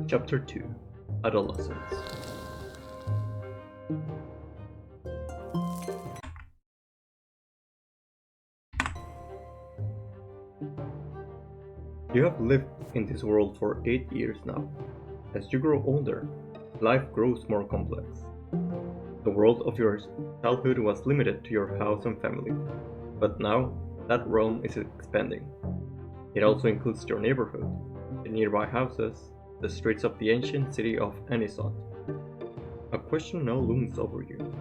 Chapter 2 Adolescence. You have lived in this world for 8 years now. As you grow older, life grows more complex. The world of your childhood was limited to your house and family, but now that realm is expanding. It also includes your neighborhood, the nearby houses, the streets of the ancient city of Anisot. A question now looms over you,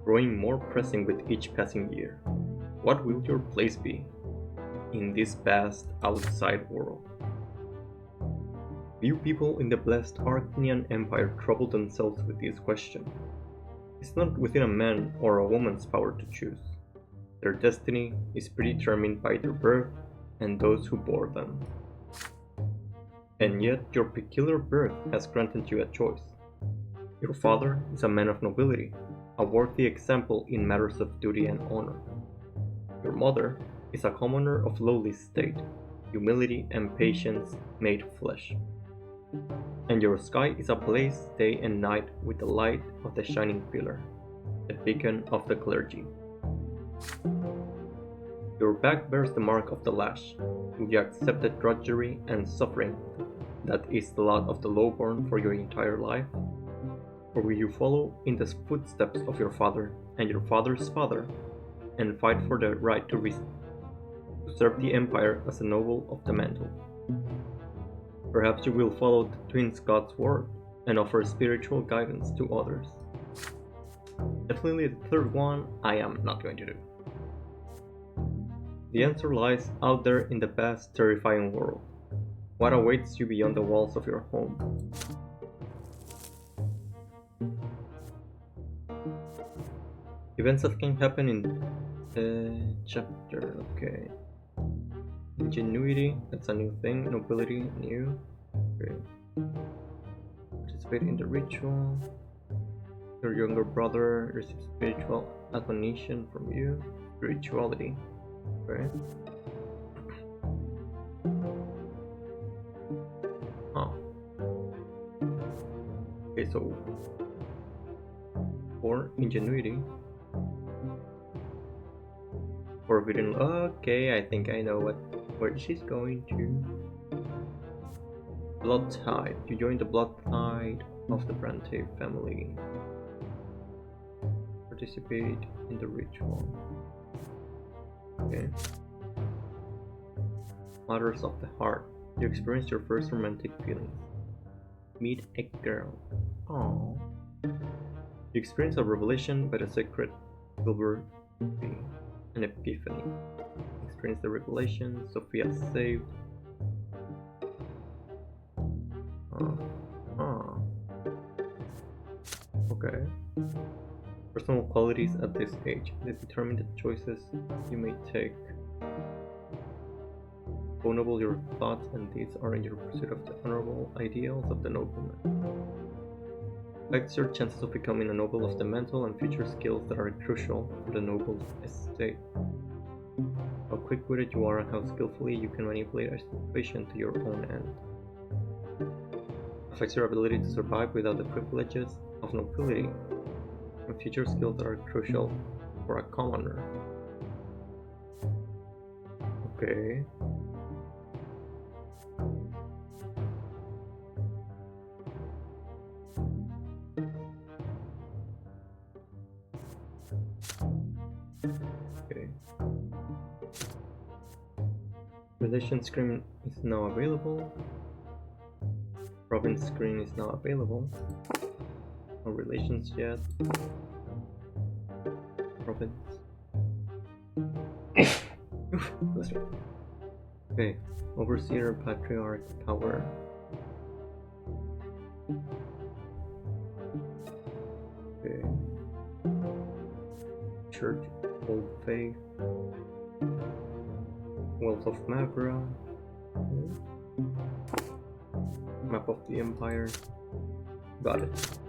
growing more pressing with each passing year. What will your place be in this vast outside world? Few people in the blessed Arcanian Empire trouble themselves with this question. It's not within a man or a woman's power to choose. Their destiny is predetermined by their birth and those who bore them. And yet your peculiar birth has granted you a choice. Your father is a man of nobility, a worthy example in matters of duty and honor. Your mother is a commoner of lowly state, humility and patience made flesh. And your sky is ablaze day and night with the light of the shining pillar, the beacon of the clergy. Your back bears the mark of the lash. Will you accept the drudgery and suffering that is the lot of the lowborn for your entire life? Or will you follow in the footsteps of your father and your father's father and fight for the right to serve the empire as a noble of the mantle? Perhaps you will follow the twin God's word and offer spiritual guidance to others. Definitely the third one I am not going to do. The answer lies out there in the vast, terrifying world. What awaits you beyond the walls of your home? Events that can happen in the chapter, okay. Ingenuity, that's a new thing. Nobility, new. Okay. Participate in the ritual. Your younger brother receives spiritual admonition from you. Spirituality. Okay. Oh. Okay, so for ingenuity. Forbidden. Okay, I think I know where she's going to. Blood tide. You join the blood tide of the Brante family. Participate in the ritual. Okay. Matters of the heart. You experience your first romantic feelings. Meet a girl. Aww. You experience a revelation by the sacred silver tree. An epiphany. Experience the revelation. Sophia saved. Okay. Personal qualities at this age. They determine the choices you may take. Vulnerable your thoughts and deeds are in your pursuit of the honorable ideals of the nobleman. Affects your chances of becoming a noble of the mantle and future skills that are crucial for the noble's estate. How quick-witted you are and how skillfully you can manipulate a situation to your own end. Affects your ability to survive without the privileges of nobility and future skills that are crucial for a commoner. Okay. Relation screen is now available. Province screen is now available. No relations yet. Province. Okay, Overseer, Patriarch, Power. Okay. Church, Old Faith. Wealth of Magra. Map of the Empire. Got it.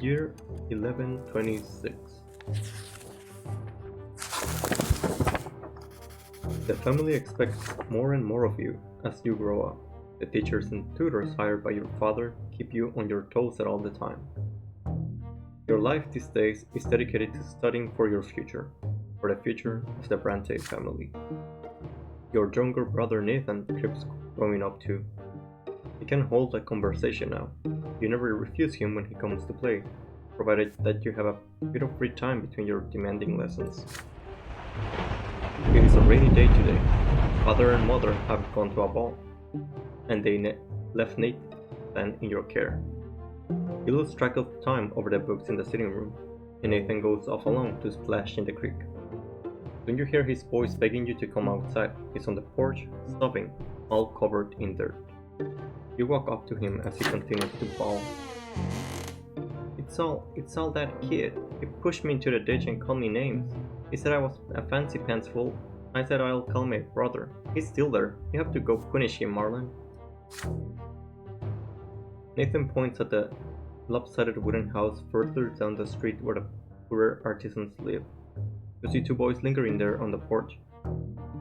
Year 1126. The family expects more and more of you as you grow up. The teachers and tutors hired by your father keep you on your toes at all the time. Your life these days is dedicated to studying for your future, for the future of the Brante family. Your younger brother Nathan keeps growing up too. He can hold a conversation now. You never refuse him when he comes to play, provided that you have a bit of free time between your demanding lessons. It is a rainy day today. Father and mother have gone to a ball, and they left Nathan in your care. You lose track of time over the books in the sitting room, and Nathan goes off alone to splash in the creek. When you hear his voice begging you to come outside, he's on the porch, sobbing, all covered in dirt. You walk up to him as he continues to bawl. It's all that kid. He pushed me into the ditch and called me names. He said I was a fancy pants fool. I said I'll call my brother. He's still there. You have to go punish him, Marlon. Nathan points at the lopsided wooden house further down the street where the poorer artisans live. You see two boys lingering there on the porch.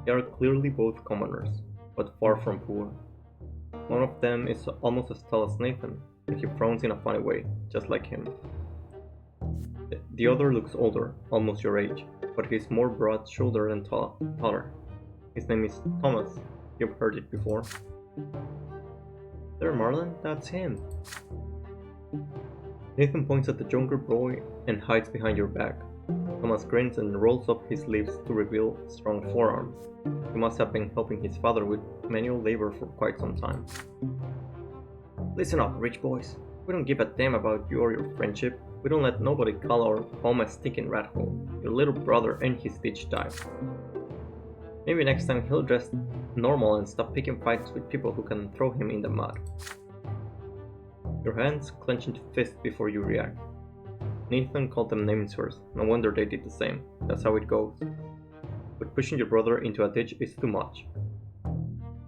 They are clearly both commoners, but far from poor. One of them is almost as tall as Nathan, and he frowns in a funny way, just like him. The other looks older, almost your age, but he's more broad-shouldered and taller. His name is Thomas. You've heard it before. There, Marlon, that's him. Nathan points at the younger boy and hides behind your back. Thomas grins and rolls up his sleeves to reveal strong forearms. He must have been helping his father with manual labor for quite some time. Listen up, rich boys. We don't give a damn about you or your friendship. We don't let nobody call our home a stinking rat hole. Your little brother and his ditch dive. Maybe next time he'll dress normal and stop picking fights with people who can throw him in the mud. Your hands clench into fists before you react. Nathan called them names first. No wonder they did the same. That's how it goes. But pushing your brother into a ditch is too much.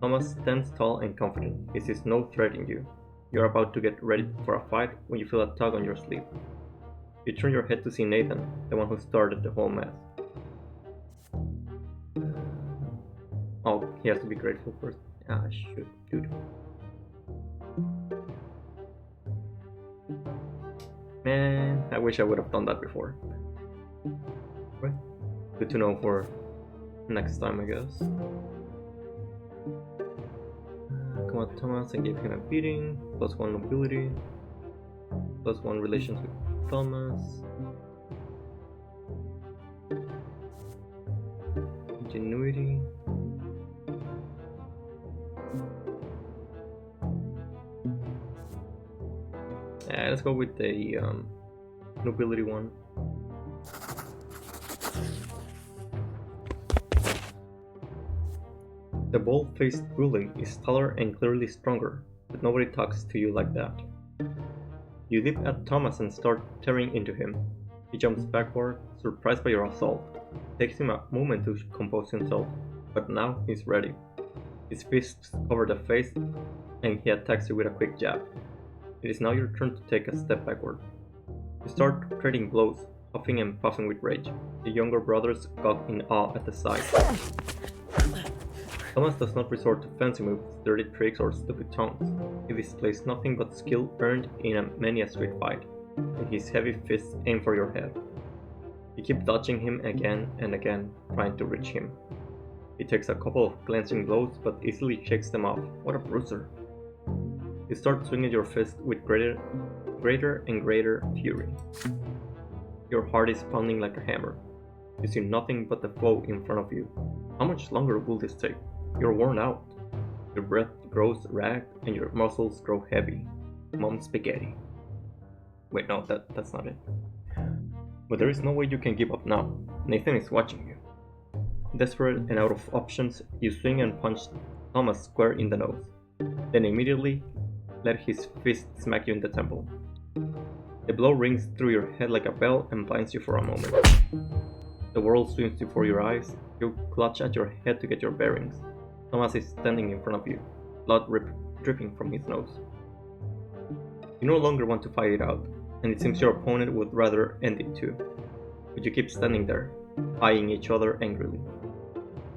Thomas stands tall and confident. He sees no threat in you. You're about to get ready for a fight when you feel a tug on your sleeve. You turn your head to see Nathan, the one who started the whole mess. Oh, he has to be grateful first. Ah, shoot, dude. Man, I wish I would have done that before. Right? Good to know for next time, I guess. Come on, Thomas, and give him a beating. +1 nobility. +1 relations with Thomas. Ingenuity. Yeah, let's go with the nobility one. The bald-faced bully is taller and clearly stronger, but nobody talks to you like that. You leap at Thomas and start tearing into him. He jumps backward, surprised by your assault. It takes him a moment to compose himself, but now he's ready. His fists cover the face, and he attacks you with a quick jab. It is now your turn to take a step backward. You start trading blows, huffing and puffing with rage. The younger brothers gawk in awe at the sight. Thomas does not resort to fancy moves, dirty tricks, or stupid taunts. He displays nothing but skill earned in many a street fight, and his heavy fists aim for your head. You keep dodging him again and again, trying to reach him. He takes a couple of glancing blows, but easily shakes them off. What a bruiser! You start swinging your fist with greater and greater fury. Your heart is pounding like a hammer. You see nothing but the foe in front of you. How much longer will this take? You're worn out. Your breath grows ragged and your muscles grow heavy. Mom spaghetti. Wait, no, that's not it. But there is no way you can give up now. Nathan is watching you. Desperate and out of options, you swing and punch Thomas square in the nose. Then immediately let his fist smack you in the temple. The blow rings through your head like a bell and blinds you for a moment. The world swims before your eyes. You clutch at your head to get your bearings. Thomas is standing in front of you, blood dripping from his nose. You no longer want to fight it out, and it seems your opponent would rather end it too. But you keep standing there, eyeing each other angrily.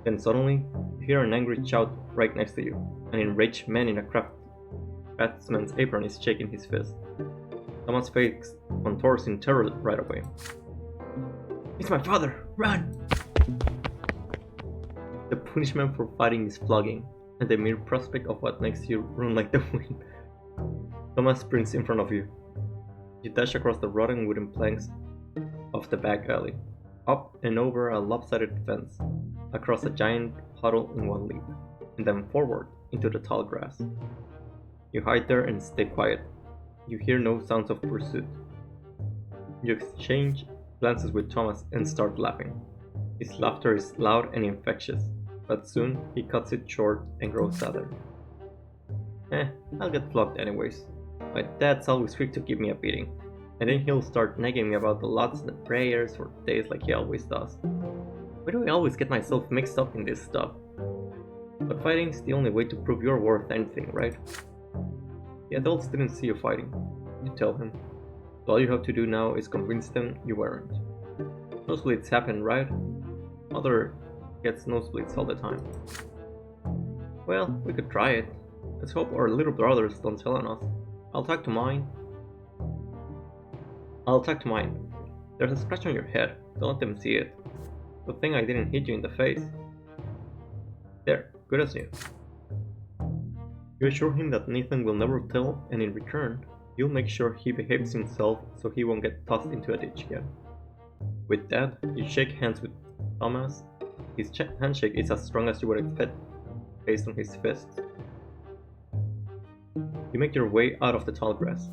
Then suddenly, you hear an angry shout right next to you. An enraged man in a craftsman's apron is shaking his fist. Thomas' face contours in terror right away. "It's my father! Run!" The punishment for fighting is flogging, and the mere prospect of what makes you run like the wind. Thomas sprints in front of you. You dash across the rotten wooden planks of the back alley, up and over a lopsided fence, across a giant puddle in one leap, and then forward into the tall grass. You hide there and stay quiet. You hear no sounds of pursuit. You exchange glances with Thomas and start laughing. His laughter is loud and infectious, but soon he cuts it short and grows sadder. I'll get flogged anyways. My dad's always quick to give me a beating, and then he'll start nagging me about the lots and the prayers for days like he always does. Why do I always get myself mixed up in this stuff? But fighting's the only way to prove you're worth anything, right? The adults didn't see you fighting, you tell him. So all you have to do now is convince them you weren't. Nosebleeds happen, right? Mother gets nosebleeds all the time. Well, we could try it. Let's hope our little brothers don't tell on us. I'll talk to mine. There's a scratch on your head. Don't let them see it. Good thing I didn't hit you in the face. There, good as new. You assure him that Nathan will never tell, and in return, you'll make sure he behaves himself so he won't get tossed into a ditch again. With that, you shake hands with Thomas. His handshake is as strong as you would expect, based on his fists. You make your way out of the tall grass.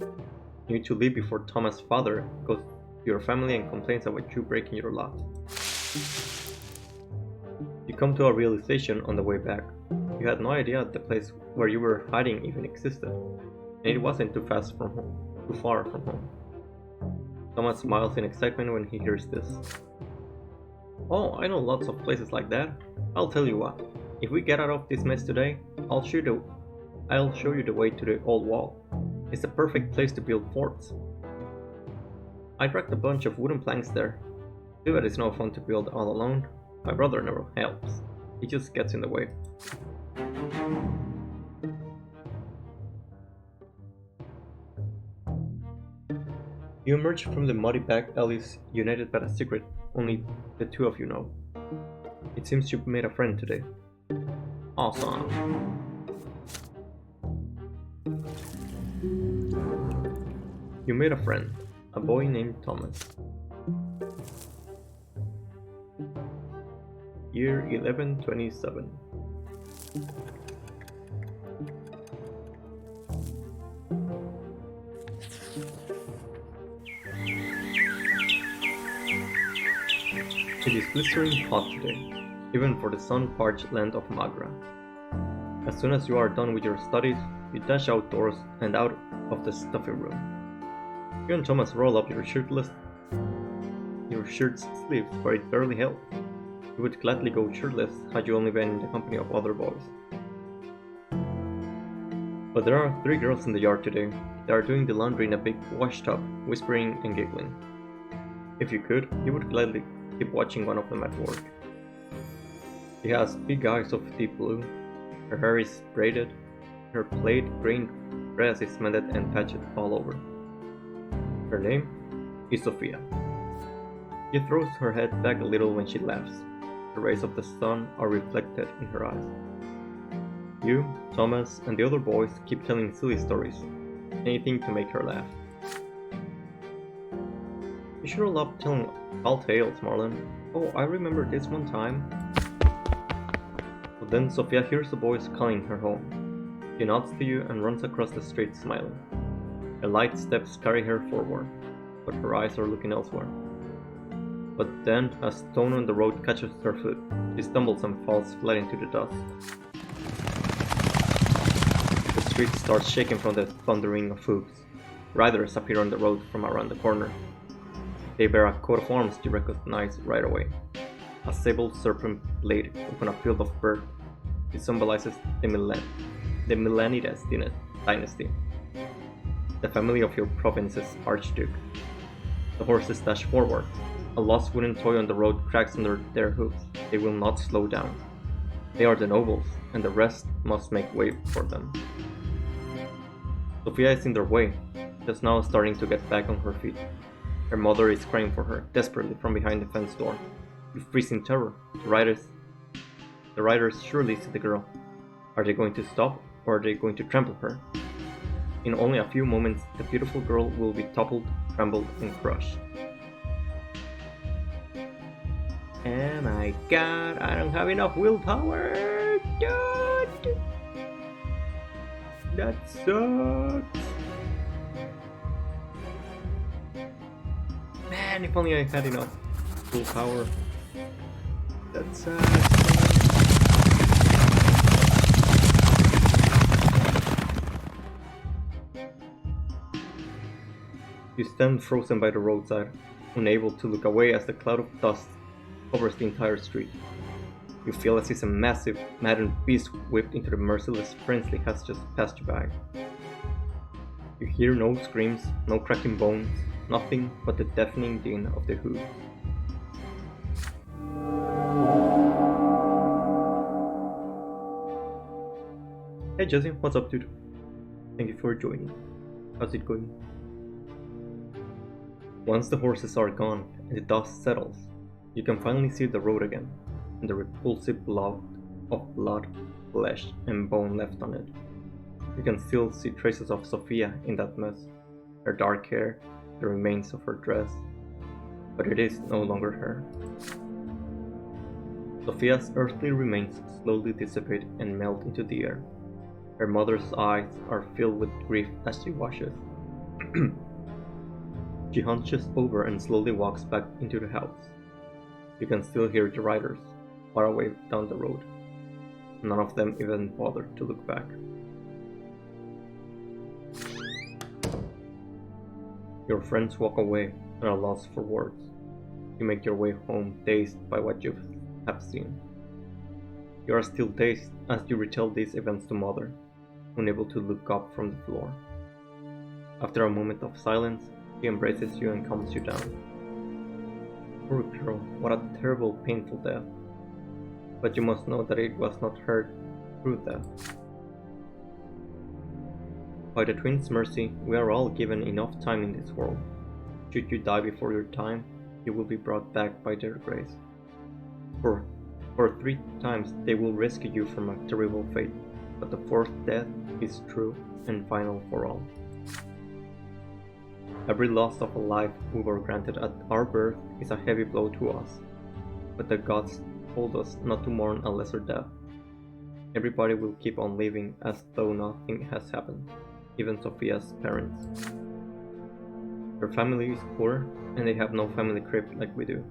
You need to leave before Thomas' father goes to your family and complains about you breaking your lot. You come to a realization on the way back. You had no idea the place where you were hiding even existed, and it wasn't too far from home. Thomas smiles in excitement when he hears this. Oh, I know lots of places like that. I'll tell you what. If we get out of this mess today, I'll show you the way to the old wall. It's a perfect place to build forts. I dragged a bunch of wooden planks there. Too bad it's no fun to build all alone. My brother never helps. He just gets in the way. You emerge from the muddy back alleys united by a secret only the two of you know. It seems you've made a friend today. Awesome. You made a friend, a boy named Thomas. Year 1127. It is blistering hot today, even for the sun-parched land of Magra. As soon as you are done with your studies, you dash outdoors and out of the stuffy room. You and Thomas roll up your shirt's sleeves, but it barely helps. You would gladly go shirtless had you only been in the company of other boys. But there are 3 girls in the yard today. They are doing the laundry in a big wash tub, whispering and giggling. If you could, you would gladly keep watching one of them at work. She has big eyes of deep blue, her hair is braided, her plaid green dress is mended and patched all over. Her name is Sophia. She throws her head back a little when she laughs. The rays of the sun are reflected in her eyes. You, Thomas, and the other boys keep telling silly stories, anything to make her laugh. You sure love telling tall tales, Marlon. Oh, I remember this one time. But then Sophia hears the boys calling her home. She nods to you and runs across the street smiling. Her light steps carry her forward, but her eyes are looking elsewhere. But then a stone on the road catches her foot. She stumbles and falls flat into the dust. The street starts shaking from the thundering of hooves. Riders appear on the road from around the corner. They bear a coat of arms you recognize right away. A sable serpent blade upon a field of bird. It symbolizes the Milanides dynasty, the family of your province's archduke. The horses dash forward. A lost wooden toy on the road cracks under their hooves. They will not slow down. They are the nobles, and the rest must make way for them. Sophia is in their way, just now starting to get back on her feet. Her mother is crying for her, desperately, from behind the fence door. You freeze in terror. The riders surely see the girl. Are they going to stop, or are they going to trample her? In only a few moments, the beautiful girl will be toppled, trampled, and crushed. Oh my god, I don't have enough willpower! Dude! That sucks! Man, if only I had enough willpower. That sucks. You stand frozen by the roadside, unable to look away as the cloud of dust covers the entire street. You feel as if a massive, maddened beast whipped into the merciless frenzy has just passed you by. You hear no screams, no cracking bones, nothing but the deafening din of the hooves. Hey Jesse, what's up dude? Thank you for joining. How's it going? Once the horses are gone and the dust settles, you can finally see the road again, and the repulsive blob of blood, flesh, and bone left on it. You can still see traces of Sophia in that mess, her dark hair, the remains of her dress, but it is no longer her. Sophia's earthly remains slowly dissipate and melt into the air. Her mother's eyes are filled with grief as she watches. She hunches over and slowly walks back into the house. You can still hear the riders, far away down the road. None of them even bother to look back. Your friends walk away and are lost for words. You make your way home dazed by what you have seen. You are still dazed as you retell these events to Mother, unable to look up from the floor. After a moment of silence, she embraces you and calms you down. Poor girl, what a terrible, painful death. But you must know that it was not her true death. By the twins' mercy, we are all given enough time in this world. Should you die before your time, you will be brought back by their grace. For 3 times they will rescue you from a terrible fate, but the 4th death is true and final for all. Every loss of a life we were granted at our birth is a heavy blow to us, but the gods told us not to mourn a lesser death. Everybody will keep on living as though nothing has happened, even Sophia's parents. Her family is poor, and they have no family crypt like we do.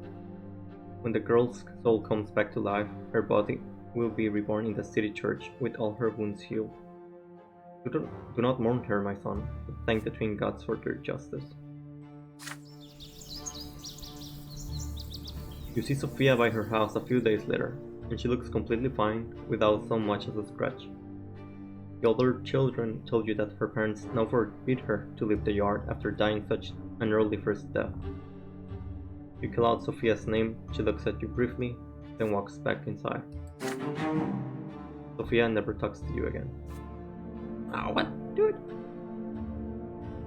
When the girl's soul comes back to life, her body will be reborn in the city church with all her wounds healed. Do not mourn her, my son, but thank the twin gods for their justice. You see Sophia by her house a few days later, and she looks completely fine, without so much as a scratch. The older children told you that her parents now forbid her to leave the yard after dying such an early first death. You call out Sophia's name, she looks at you briefly, then walks back inside. Sophia never talks to you again. Oh, what? Dude!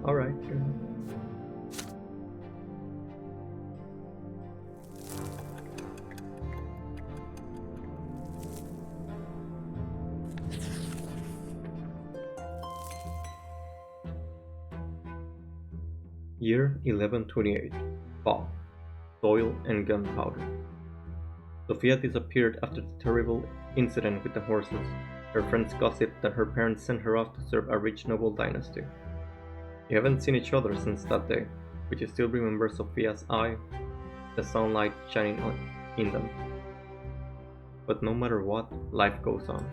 Alright, sure. Year 1128. Fall. Soil and gunpowder. Sophia disappeared after the terrible incident with the horses. Her friends gossip that her parents sent her off to serve a rich noble dynasty. You haven't seen each other since that day, but you still remember Sophia's eye, the sunlight shining in them. But no matter what, life goes on.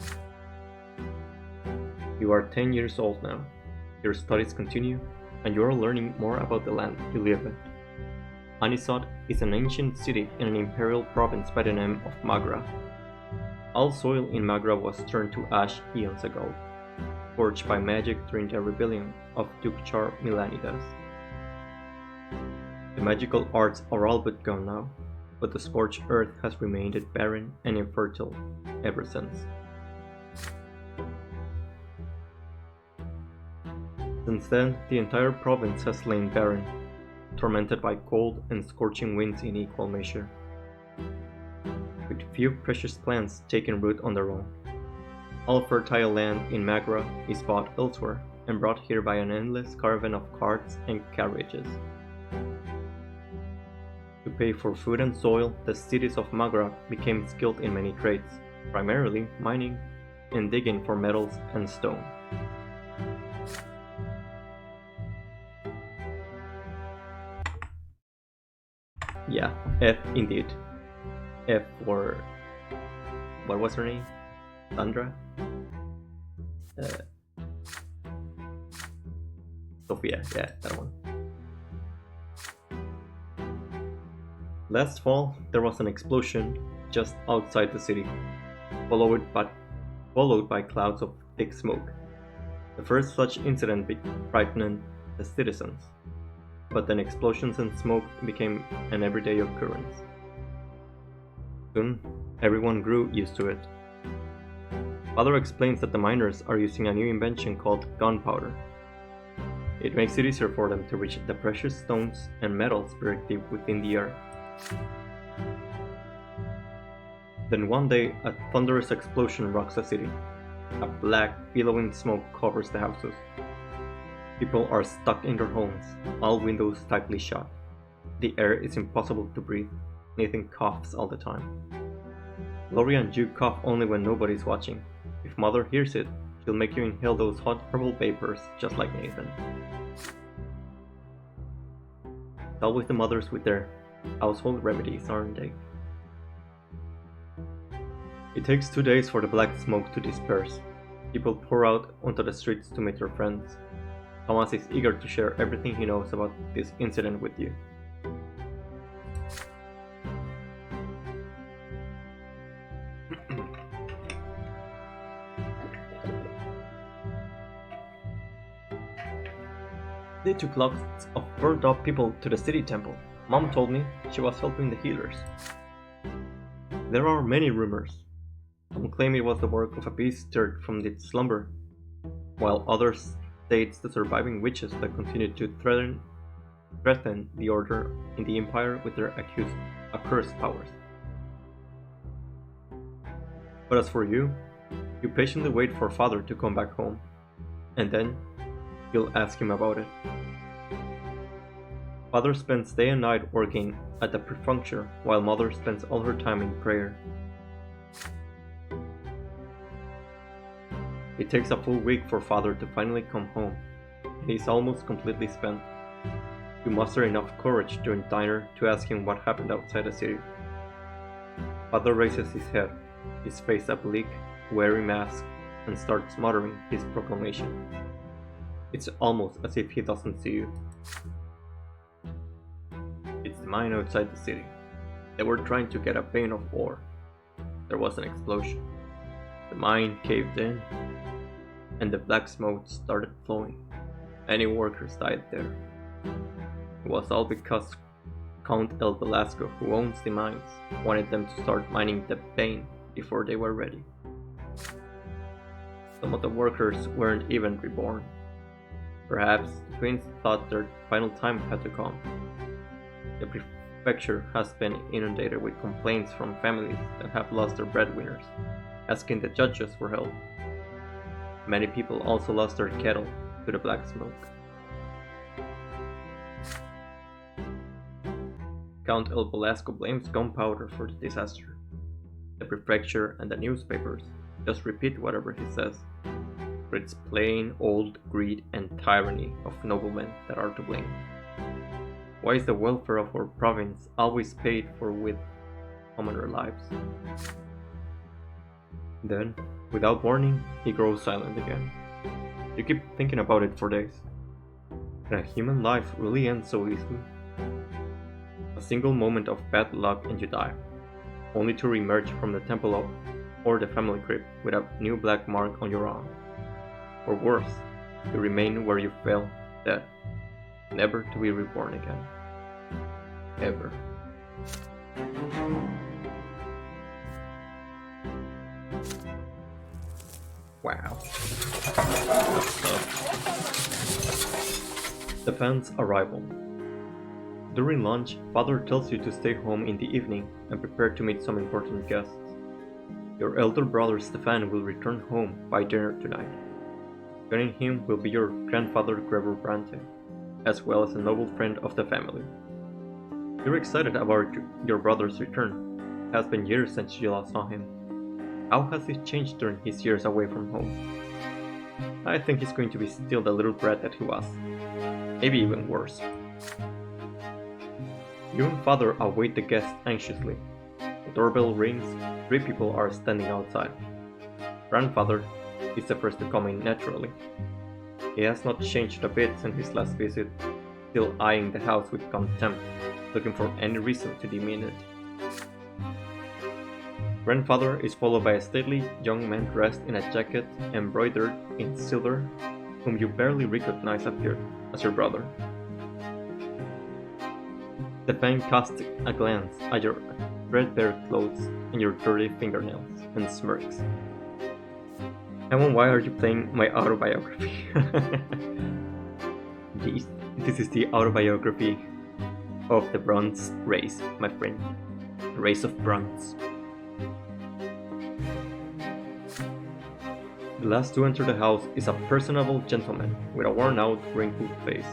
You are 10 years old now. Your studies continue, and you are learning more about the land you live in. Anisot is an ancient city in an imperial province by the name of Magra. All soil in Magra was turned to ash eons ago, forged by magic during the rebellion of Duke Char Milanidas. The magical arts are all but gone now, but the scorched earth has remained barren and infertile, ever since. Since then, the entire province has lain barren, tormented by cold and scorching winds in equal measure, with few precious plants taking root on their own. All fertile land in Magra is bought elsewhere and brought here by an endless caravan of carts and carriages. To pay for food and soil, the cities of Magra became skilled in many trades, primarily mining and digging for metals and stone. Yeah, F indeed. F for... what was her name? Sandra? Sophia, yeah, that one. Last fall, there was an explosion just outside the city, followed by clouds of thick smoke. The first such incident frightened the citizens, but then explosions and smoke became an everyday occurrence. Soon, everyone grew used to it. Father explains that the miners are using a new invention called gunpowder. It makes it easier for them to reach the precious stones and metals buried deep within the earth. Then one day, a thunderous explosion rocks the city. A black, billowing smoke covers the houses. People are stuck in their homes, all windows tightly shut. The air is impossible to breathe. Nathan coughs all the time. Gloria and Jude cough only when nobody's watching. If Mother hears it, she'll make you inhale those hot purple vapors just like Nathan. It's always the mothers with their household remedies, aren't they? It takes 2 days for the black smoke to disperse. People pour out onto the streets to meet their friends. Thomas is eager to share everything he knows about this incident with you. They took lots of burned up people to the city temple. Mom told me she was helping the healers. There are many rumors. Some claim it was the work of a beast stirred from its slumber, while others say it's the surviving witches that continued to threaten the order in the empire with their accursed powers. But as for you patiently wait for Father to come back home, and then you'll ask him about it. Father spends day and night working at the prefecture, while Mother spends all her time in prayer. It takes a full week for Father to finally come home, and he's almost completely spent. You muster enough courage during dinner to ask him what happened outside the city. Father raises his head, his face a bleak, weary mask, and starts muttering his proclamation. It's almost as if he doesn't see you. It's the mine outside the city. They were trying to get a vein of ore. There was an explosion. The mine caved in, and the black smoke started flowing. Many workers died there. It was all because Count El Velasco, who owns the mines, wanted them to start mining the vein before they were ready. Some of the workers weren't even reborn. Perhaps the twins thought their final time had to come. The prefecture has been inundated with complaints from families that have lost their breadwinners, asking the judges for help. Many people also lost their cattle to the black smoke. Count El Velasco blames gunpowder for the disaster. The prefecture and the newspapers just repeat whatever he says, for it's plain old greed and tyranny of noblemen that are to blame. Why is the welfare of our province always paid for with commoner lives? Then, without warning, he grows silent again. You keep thinking about it for days. Can a human life really end so easily? A single moment of bad luck and you die, only to reemerge from the temple or the family crypt with a new black mark on your arm. Or worse, you remain where you fell, dead, never to be reborn again. Ever. Wow. Stefan's arrival. During lunch, father tells you to stay home in the evening and prepare to meet some important guests. Your elder brother Stefan will return home by dinner tonight. Joining him will be your grandfather Gregor Brante, as well as a noble friend of the family. You're excited about your brother's return. It has been years since you last saw him. How has he changed during his years away from home? I think he's going to be still the little brat that he was. Maybe even worse. You and father await the guests anxiously. The doorbell rings, 3 people are standing outside. Grandfather is the first to come in naturally. He has not changed a bit since his last visit, still eyeing the house with contempt, looking for any reason to demean it. Grandfather is followed by a stately young man dressed in a jacket embroidered in silver, whom you barely recognize appeared as your brother. Stefan casts a glance at your threadbare clothes and your dirty fingernails and smirks. Emma, why are you playing my autobiography? This is the autobiography of the Bronze race, my friend. The race of bronze. The last to enter the house is a personable gentleman with a worn-out, wrinkled face.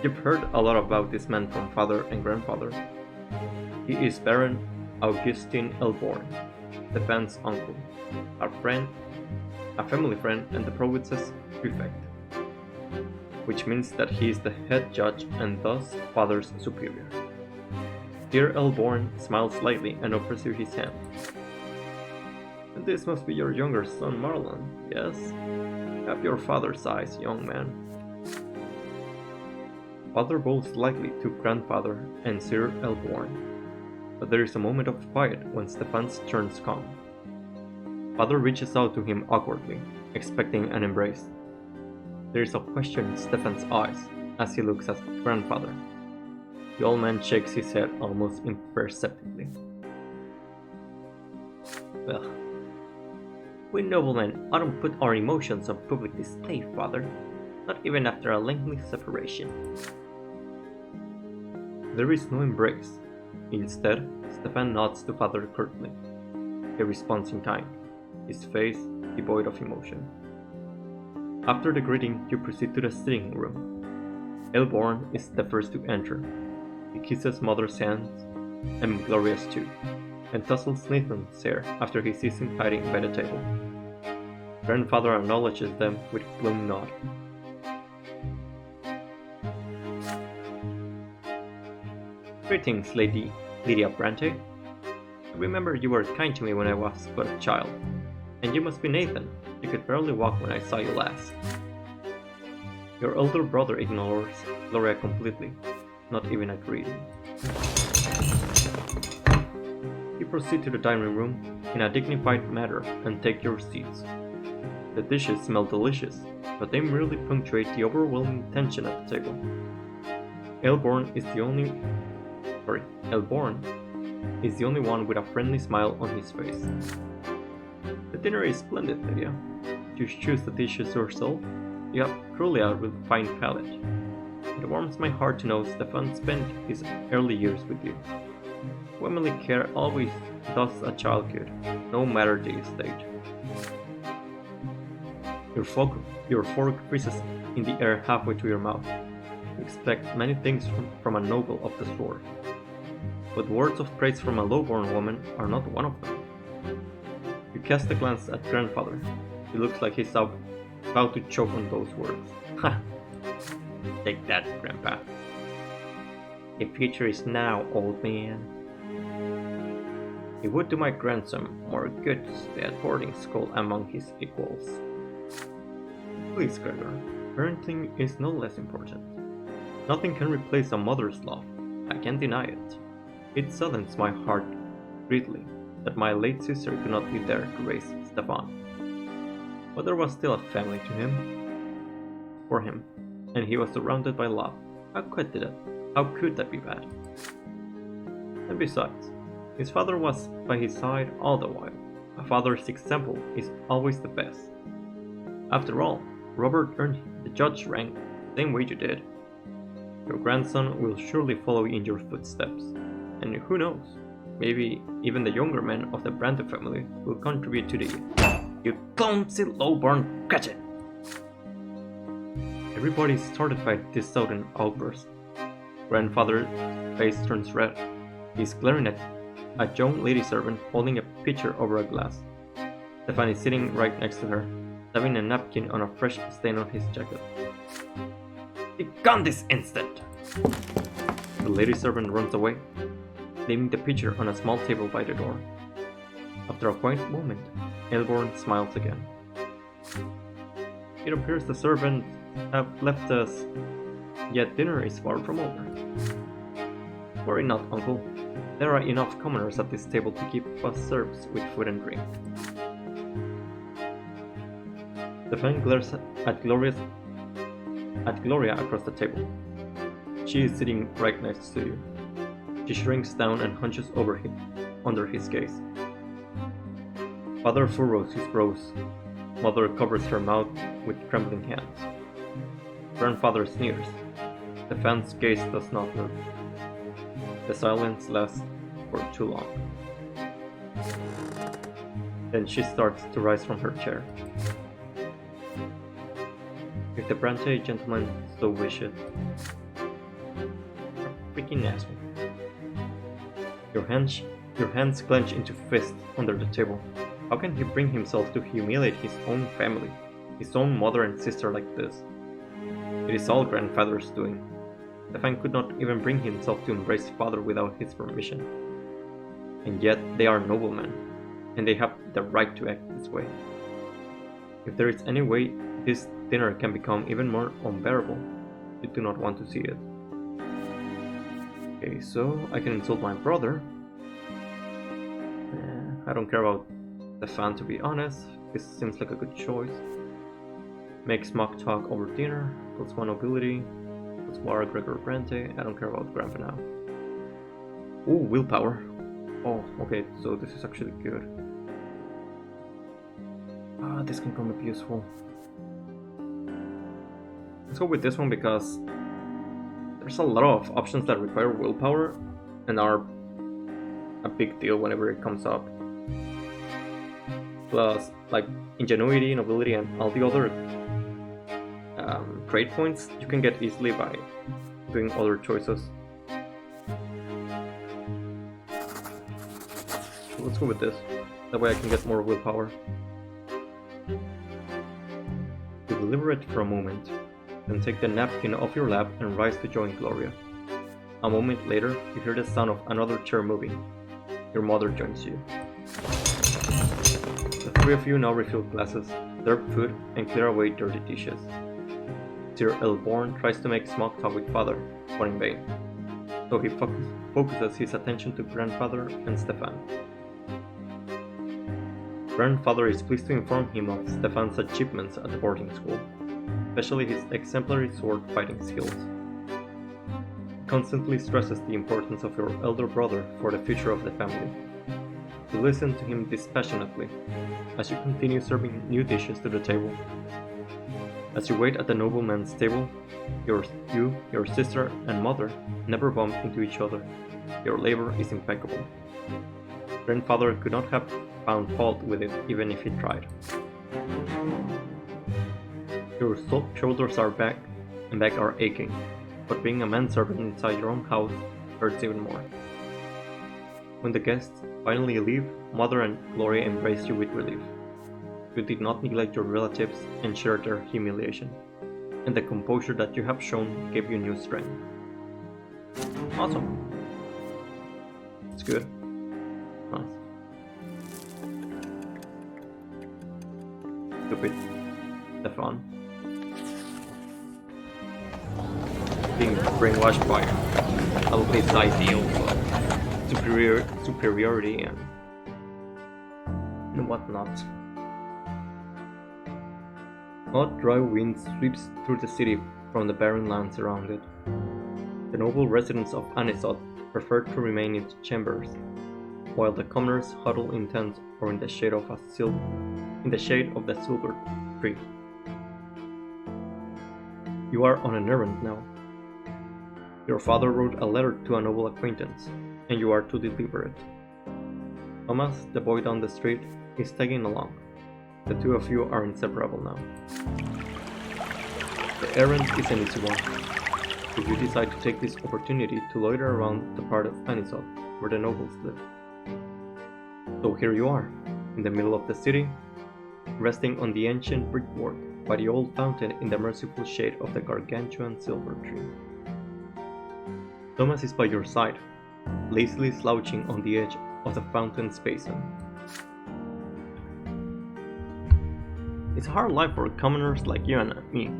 You've heard a lot about this man from father and grandfather. He is Baron Augustin Elborn, Stefan's uncle, a family friend and the province's prefect, which means that he is the head judge and thus father's superior. Dear Elborn smiles slightly and offers you his hand. And this must be your younger son Marlon, yes? Have your father's eyes, young man. Father bows slightly to grandfather and Sir Elborn, but there is a moment of quiet when Stefan's turns come. Father reaches out to him awkwardly, expecting an embrace. There is a question in Stefan's eyes as he looks at grandfather. The old man shakes his head almost imperceptibly. Well, we noblemen don't put our emotions on public display, father, not even after a lengthy separation. There is no embrace. Instead, Stefan nods to father curtly. He responds in kind, his face devoid of emotion. After the greeting, you proceed to the sitting room. Elborn is the first to enter. He kisses mother's hands, and Gloria's too, and tussles Nathan's hair after he sees him hiding by the table. Grandfather acknowledges them with a glum nod. Greetings, Lydia Brante. I remember you were kind to me when I was but a child. And you must be Nathan. You could barely walk when I saw you last. Your older brother ignores Gloria completely, not even a greeting. You proceed to the dining room in a dignified manner and take your seats. The dishes smell delicious, but they merely punctuate the overwhelming tension at the table. Elborn is the only one with a friendly smile on his face. The dinner is splendid, Lydia. You choose the dishes yourself. You have truly a refined palate. It warms my heart to know Stefan spent his early years with you. Womanly care always does a child good, no matter the estate. Your fork freezes in the air halfway to your mouth. You expect many things from a noble of the sword, but words of praise from a low-born woman are not one of them. You cast a glance at grandfather. He looks like he's about to choke on those words. Ha! Take that, Grandpa. The future is now, old man. It would do my grandson more good to stay at boarding school among his equals. Please, Gregor, parenting is no less important. Nothing can replace a mother's love. I can't deny it. It saddens my heart greatly that my late sister could not be there to raise Stefan. But there was still a family for him, and he was surrounded by love. How could that be bad? And besides, his father was by his side all the while. A father's example is always the best. After all, Robert earned the judge rank the same way you did. Your grandson will surely follow in your footsteps, and who knows, maybe even the younger men of the Brante family will contribute to the... You clumsy low-born cretin! Everybody started by this sudden outburst. Grandfather's face turns red. He's glaring at a young lady servant holding a pitcher over a glass. Stefan is sitting right next to her, having a napkin on a fresh stain on his jacket. Be gone this instant! The lady servant runs away, leaving the pitcher on a small table by the door. After a quiet moment, Elborn smiles again. It appears the servants have left us, yet dinner is far from over. Worry not, uncle. There are enough commoners at this table to keep us serfs with food and drink. Stefan glares at Gloria across the table. She is sitting right next to you. She shrinks down and hunches over him, under his gaze. Father furrows his brows. Mother covers her mouth with trembling hands. Grandfather sneers. Stefan's gaze does not move. The silence lasts for too long. Then she starts to rise from her chair. If the Brante gentleman so wishes. Freaking asshole. Your hands clench into fists under the table. How can he bring himself to humiliate his own family, his own mother and sister like this? It is all grandfather's doing. Stefan could not even bring himself to embrace father without his permission. And yet they are noblemen, and they have the right to act this way. If there is any way this dinner can become even more unbearable, you do not want to see it. Okay, so I can insult my brother. I don't care about Stefan, to be honest. This seems like a good choice. Make smock talk over dinner, +1 nobility, +1 Gregor Brante. I don't care about Grandpa now. Ooh, willpower. Oh, okay, so this is actually good. This can come up useful. Let's go with this one because there's a lot of options that require willpower and are a big deal whenever it comes up. Plus, like ingenuity, nobility, and all the other trade points you can get easily by doing other choices. So let's go with this. That way I can get more willpower. You deliberate for a moment, then take the napkin off your lap and rise to join Gloria. A moment later, you hear the sound of another chair moving. Your mother joins you. The three of you now refill glasses, serve food, and clear away dirty dishes. Sir Elborn tries to make smock talk with father, but in vain. So he focuses his attention to grandfather and Stefan. Grandfather is pleased to inform him of Stefan's achievements at the boarding school, especially his exemplary sword fighting skills. He constantly stresses the importance of your elder brother for the future of the family. You listen to him dispassionately as you continue serving new dishes to the table. As you wait at the nobleman's table, your sister, and mother never bump into each other. Your labor is impeccable. Grandfather could not have found fault with it even if he tried. Your shoulders are back, and back are aching, but being a manservant inside your own house hurts even more. When the guests finally leave, Mother and Gloria embrace you with relief. You did not neglect your relatives and share their humiliation, and the composure that you have shown gave you new strength. Awesome. It's good. Nice. Stupid Stefan. Being brainwashed by all his ideals of superiority and whatnot. Hot, dry wind sweeps through the city from the barren lands around it. The noble residents of Anisot prefer to remain in chambers, while the commoners huddle in tents or in the shade of the silver tree. You are on an errand now. Your father wrote a letter to a noble acquaintance, and you are to deliver it. Thomas, the boy down the street, is tagging along. The two of you are inseparable now. The errand is an easy one, if you decide to take this opportunity to loiter around the part of Anisot where the nobles live. So here you are, in the middle of the city, resting on the ancient brickwork by the old fountain in the merciful shade of the gargantuan silver tree. Thomas is by your side, lazily slouching on the edge of the fountain's basin. It's a hard life for commoners like you and me.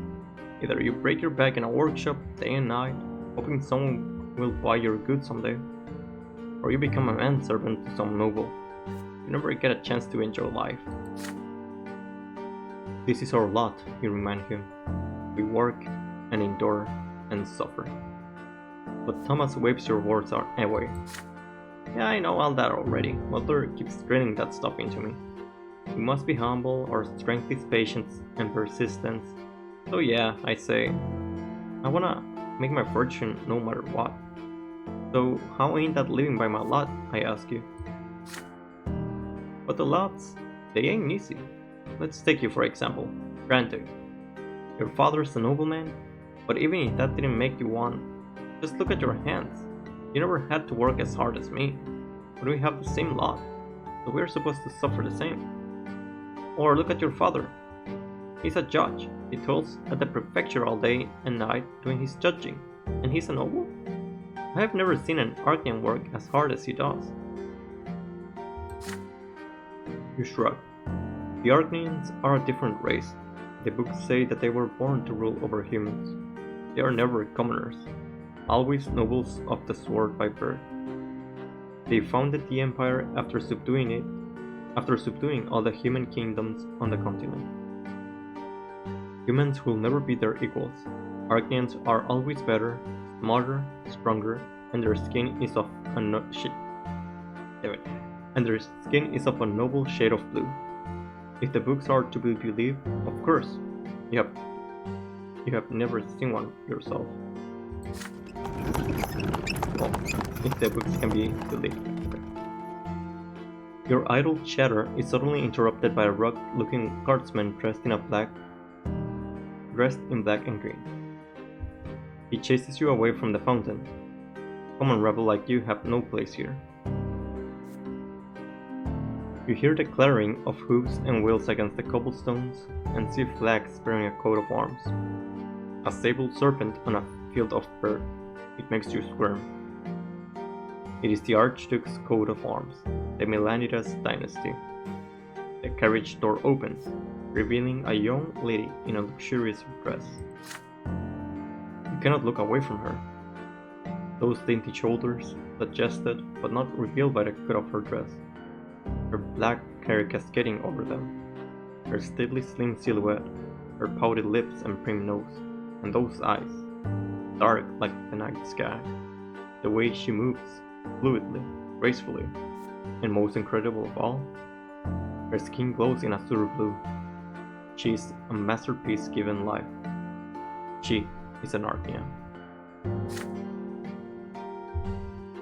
Either you break your back in a workshop day and night, hoping someone will buy your goods someday, or you become a manservant to some noble. You never get a chance to enjoy life. This is our lot, you remind him. We work and endure and suffer. But Thomas waves your words away. Yeah, I know all that already. Mother keeps drilling that stuff into me. We must be humble, our strength is patience and persistence. So yeah, I say, I wanna make my fortune no matter what. So how ain't that living by my lot, I ask you? But the lots, they ain't easy. Let's take you for example, Brante. Your father's a nobleman, but even if that didn't make you one, just look at your hands. You never had to work as hard as me, but we have the same lot, so we're supposed to suffer the same. Or look at your father. He's a judge. He toils at the prefecture all day and night doing his judging, and he's a noble? I have never seen an Archean work as hard as he does. You shrug. The Archeans are a different race. The books say that they were born to rule over humans. They are never commoners, always nobles of the sword by birth. They founded the empire after subduing all the human kingdoms on the continent. Humans will never be their equals. Archeans are always better, smarter, stronger, and their skin is of a noble shade of blue. If the books are to be believed, of course, you have never seen one yourself. Well, if the books can be believed. Okay. Your idle chatter is suddenly interrupted by a rugged-looking guardsman dressed in black and green. He chases you away from the fountain. Common rebel like you have no place here. You hear the clattering of hooves and wheels against the cobblestones and see flags bearing a coat of arms. A sable serpent on a field of bird. It makes you squirm. It is the Archduke's coat of arms, the Melanidas dynasty. The carriage door opens, revealing a young lady in a luxurious dress. You cannot look away from her. Those dainty shoulders, suggested but not revealed by the cut of her dress. Her black hair cascading over them. Her stately slim silhouette, her pouted lips and prim nose, and those eyes, dark like the night sky. The way she moves, fluidly, gracefully, and most incredible of all, her skin glows in azure blue. She is a masterpiece given life. She is an Archean.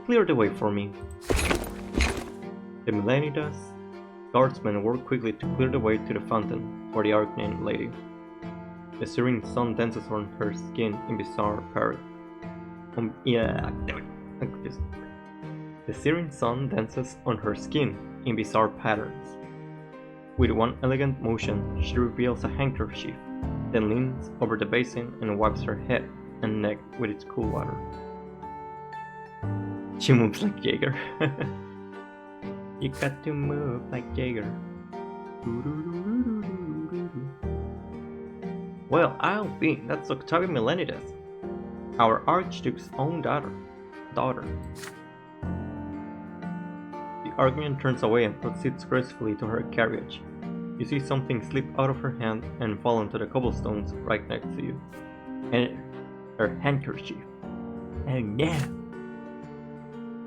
Clear the way for me. The Melanidas guardsmen work quickly to clear the way to the fountain for the Archean lady. The searing sun dances on her skin in bizarre parade. The searing sun dances on her skin in bizarre patterns. With one elegant motion, she reveals a handkerchief, then leans over the basin and wipes her head and neck with its cool water. She moves like Jaeger. You got to move like Jaeger. Well, I'll be. That's Octavia Melanidas, our Archduke's own daughter. The Archean turns away and proceeds gracefully to her carriage. You see something slip out of her hand and fall onto the cobblestones right next to you. And her handkerchief. Oh no!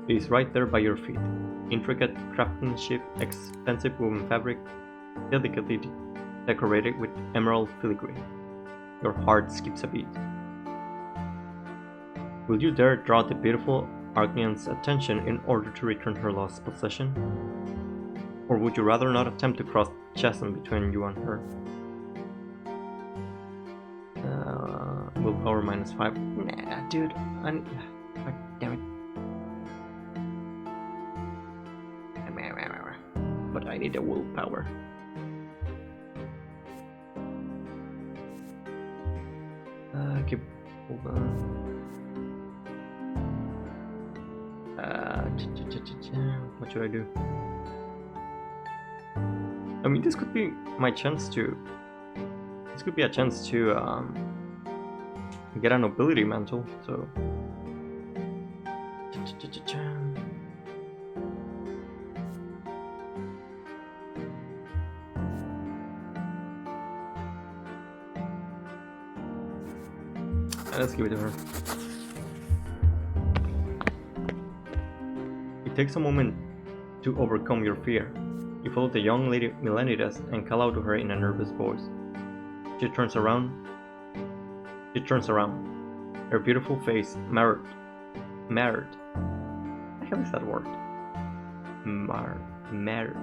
It is right there by your feet. Intricate craftsmanship, expensive woven fabric, delicately decorated with emerald filigree. your heart skips a beat. Will you dare draw the beautiful Arcnean's attention in order to return her lost possession? Or would you rather not attempt to cross the chasm between you and her? Willpower -5. Nah, dude. God damn it. But I need a willpower. Hold on. What should I do? I mean, this could be my chance to. This could be a chance to get a nobility mantle. So. Let's give it to her. It takes a moment to overcome your fear. You follow the young lady Milanides and call out to her in a nervous voice. She turns around. Her beautiful face marred. What the hell is that word? Marred.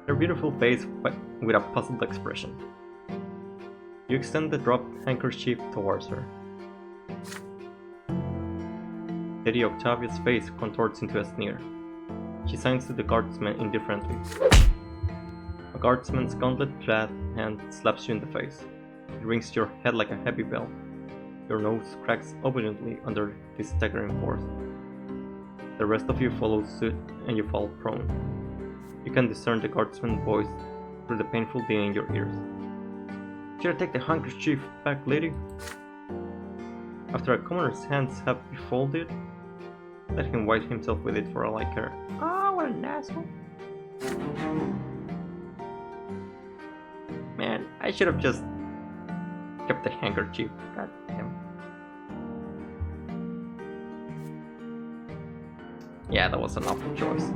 Her beautiful face with a puzzled expression. You extend the dropped handkerchief towards her. Lady Octavia's face contorts into a sneer. She signs to the guardsman indifferently. A guardsman's gauntlet-clad hand slaps you in the face. It rings your head like a heavy bell. Your nose cracks obediently under this staggering force. The rest of you follow suit and you fall prone. You can discern the guardsman's voice through the painful din in your ears. Should I take the handkerchief back, lady? After a commoner's hands have been folded, let him wipe himself with it for all I care. Oh, what an asshole. Man, I should have just kept the handkerchief. God damn. Yeah, that was an awful choice.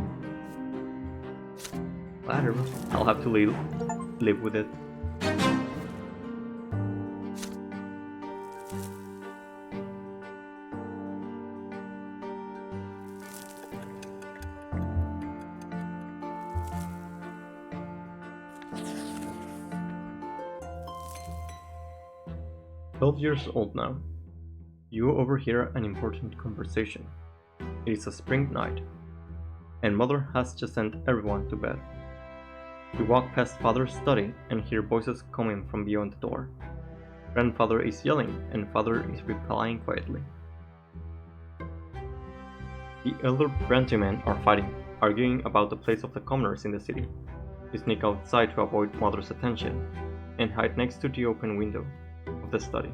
Whatever, I'll have to live with it. Years old now. You overhear an important conversation. It is a spring night, and Mother has just sent everyone to bed. You walk past Father's study and hear voices coming from beyond the door. Grandfather is yelling, and Father is replying quietly. The elder Brante men are fighting, arguing about the place of the commoners in the city. You sneak outside to avoid Mother's attention, and hide next to the open window of the study.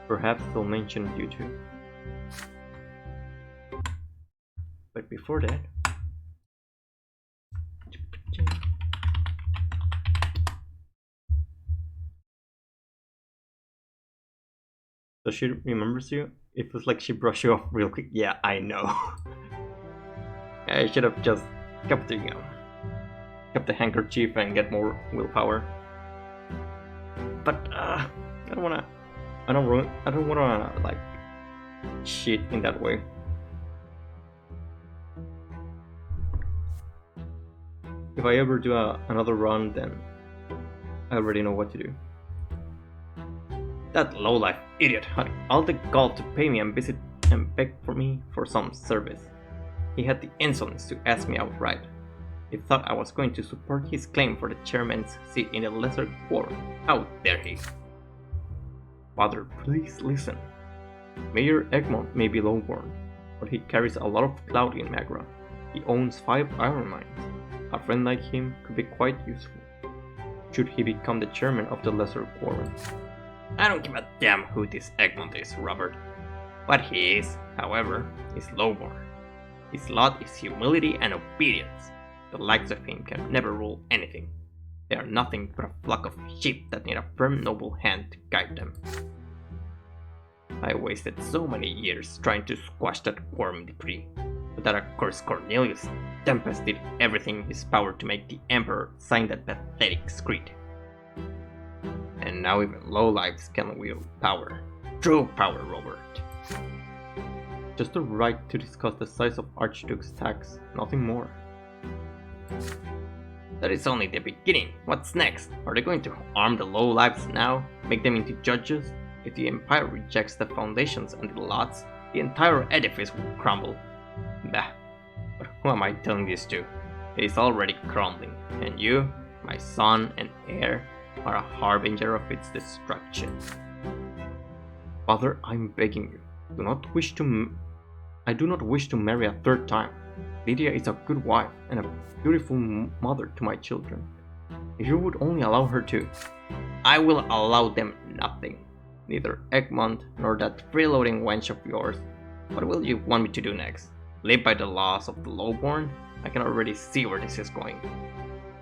Perhaps they'll mention you too. But before that, so she remembers you? It feels like she brushed you off real quick. Yeah, I know. I should have just kept the handkerchief and get more willpower. But I don't wanna like cheat in that way. If I ever do another run, then I already know what to do. That lowlife idiot had all the gall to pay me and visit and beg for me for some service. He had the insolence to ask me outright. He thought I was going to support his claim for the chairman's seat in the lesser quorum. How dare he? Father, please listen. Mayor Egmont may be lowborn, but he carries a lot of clout in Magra. He owns 5 iron mines. A friend like him could be quite useful, should he become the chairman of the lesser quorum. I don't give a damn who this Egmont is, Robert. What he is, however, is lowborn. His lot is humility and obedience. The likes of him can never rule anything. They are nothing but a flock of sheep that need a firm noble hand to guide them. I wasted so many years trying to squash that quorum decree, but that accursed Cornelius Tempest did everything in his power to make the Emperor sign that pathetic screed. and now even lowlifes can wield power. True power, Robert. Just the right to discuss the size of Archduke's tax, nothing more. That is only the beginning. What's next? Are they going to arm the lowlifes now? Make them into judges? If the Empire rejects the foundations and the lots, the entire edifice will crumble. Bah. But who am I telling this to? It is already crumbling, and you, my son and heir, are a harbinger of its destruction. Father, I'm begging you. I do not wish to marry a third time. Lydia is a good wife and a beautiful mother to my children. If you would only allow her to, I will allow them nothing. Neither Egmont nor that freeloading wench of yours. What will you want me to do next? Live by the laws of the lowborn? I can already see where this is going.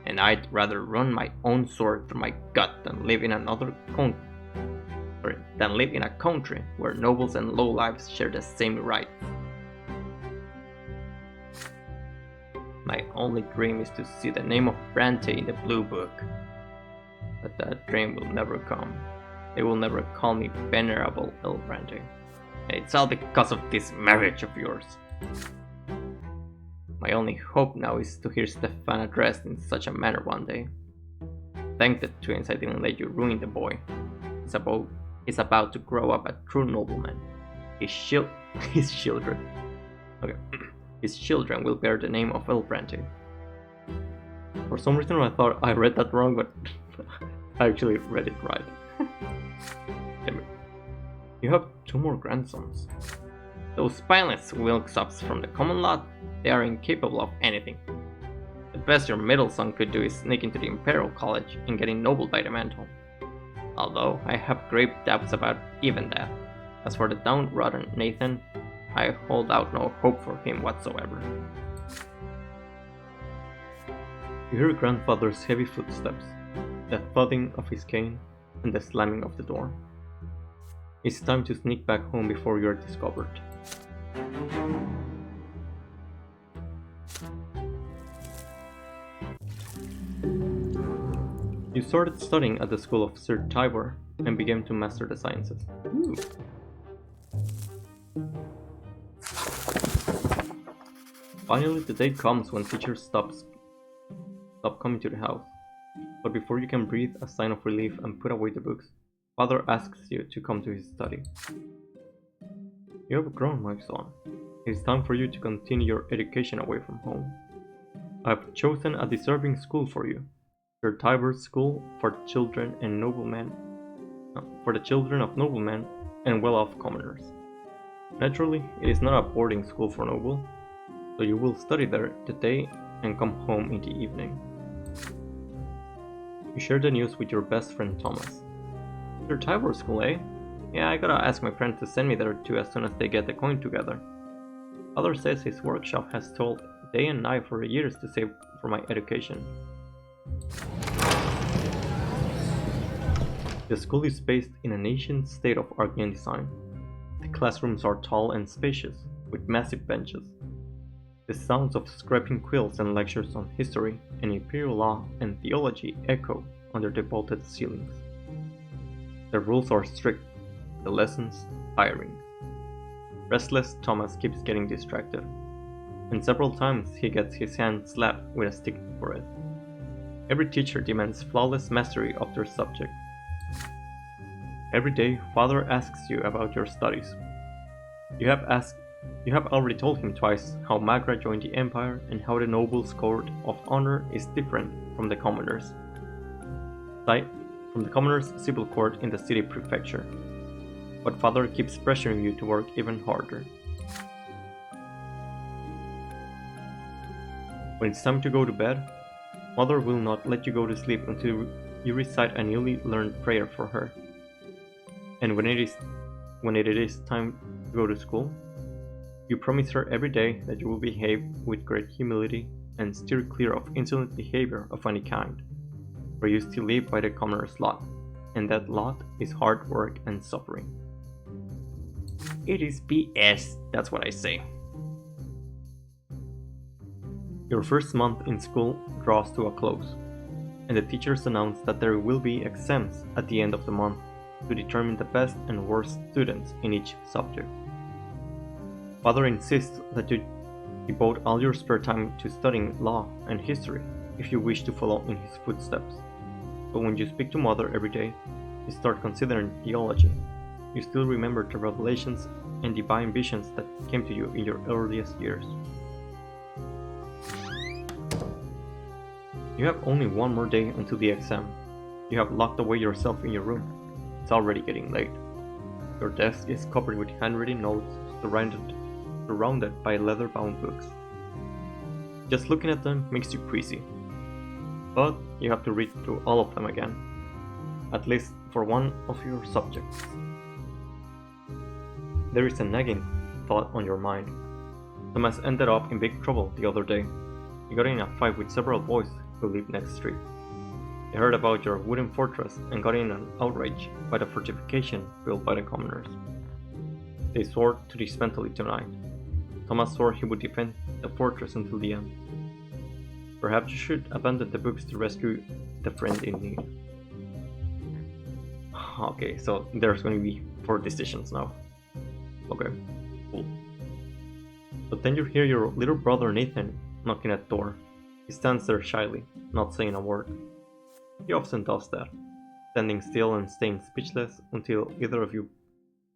And I'd rather run my own sword through my gut than live in a country where nobles and lowlifes share the same rights. My only dream is to see the name of Brante in the Blue Book. But that dream will never come. They will never call me Venerable El Brante. And it's all because of this marriage of yours. My only hope now is to hear Stefan addressed in such a manner one day. Thank the twins I didn't let you ruin the boy. He's about to grow up a true nobleman. His children will bear the name of El Brante. For some reason I thought I read that wrong, but I actually read it right. You have 2 more grandsons. Those spineless milksops from the common lot, they are incapable of anything. The best your middle son could do is sneak into the Imperial College and get ennobled by the mantle. Although I have grave doubts about even that. As for the downtrodden Nathan, I hold out no hope for him whatsoever. You hear grandfather's heavy footsteps, the thudding of his cane, and the slamming of the door. It's time to sneak back home before you are discovered. You started studying at the school of Sir Tibor and began to master the sciences. Ooh. Finally, the day comes when teachers stop coming to the house. But before you can breathe a sign of relief and put away the books, Father asks you to come to his study. You have grown, my son. It is time for you to continue your education away from home. I have chosen a deserving school for you, Sir Tiber's School for children and noblemen, for the children of noblemen and well-off commoners. Naturally, it is not a boarding school for noble, so you will study there the day and come home in the evening. You share the news with your best friend Thomas. Sir Tiber's School, eh? Yeah, I gotta ask my friend to send me there too as soon as they get the coin together. Father says his workshop has toiled day and night for years to save for my education. The school is based in an ancient state-of-art design. The classrooms are tall and spacious, with massive benches. The sounds of scraping quills and lectures on history and imperial law and theology echo under the vaulted ceilings. The rules are strict, the lessons tiring. Restless Thomas keeps getting distracted, and several times he gets his hand slapped with a stick for it. Every teacher demands flawless mastery of their subject. Every day, Father asks you about your studies. You have already told him twice how Magra joined the Empire and how the nobles' court of honor is different from the commoners' civil court in the city prefecture. But Father keeps pressuring you to work even harder. When it's time to go to bed, Mother will not let you go to sleep until you recite a newly learned prayer for her. And when it is time to go to school, you promise her every day that you will behave with great humility and steer clear of insolent behavior of any kind, for you still live by the commoner's lot, and that lot is hard work and suffering. It is BS, that's what I say. Your first month in school draws to a close. and the teachers announce that there will be exams at the end of the month to determine the best and worst students in each subject. Father insists that you devote all your spare time to studying law and history if you wish to follow in his footsteps. But when you speak to Mother every day, you start considering theology. You still remember the revelations and divine visions that came to you in your earliest years. You have only one more day until the exam. You have locked away yourself in your room. It's already getting late. Your desk is covered with handwritten notes surrounded by leather-bound books. Just looking at them makes you queasy. But you have to read through all of them again, at least for one of your subjects. There is a nagging thought on your mind. Thomas ended up in big trouble the other day. He got in a fight with several boys who lived next street. They heard about your wooden fortress and got in an outrage by the fortification built by the commoners. They swore to dismantle it tonight. Thomas swore he would defend the fortress until the end. Perhaps you should abandon the books to rescue the friend in need. Okay, so there's going to be 4 decisions now. Okay, cool. But then you hear your little brother Nathan knocking at the door. He stands there shyly, not saying a word. He often does that, standing still and staying speechless until either of you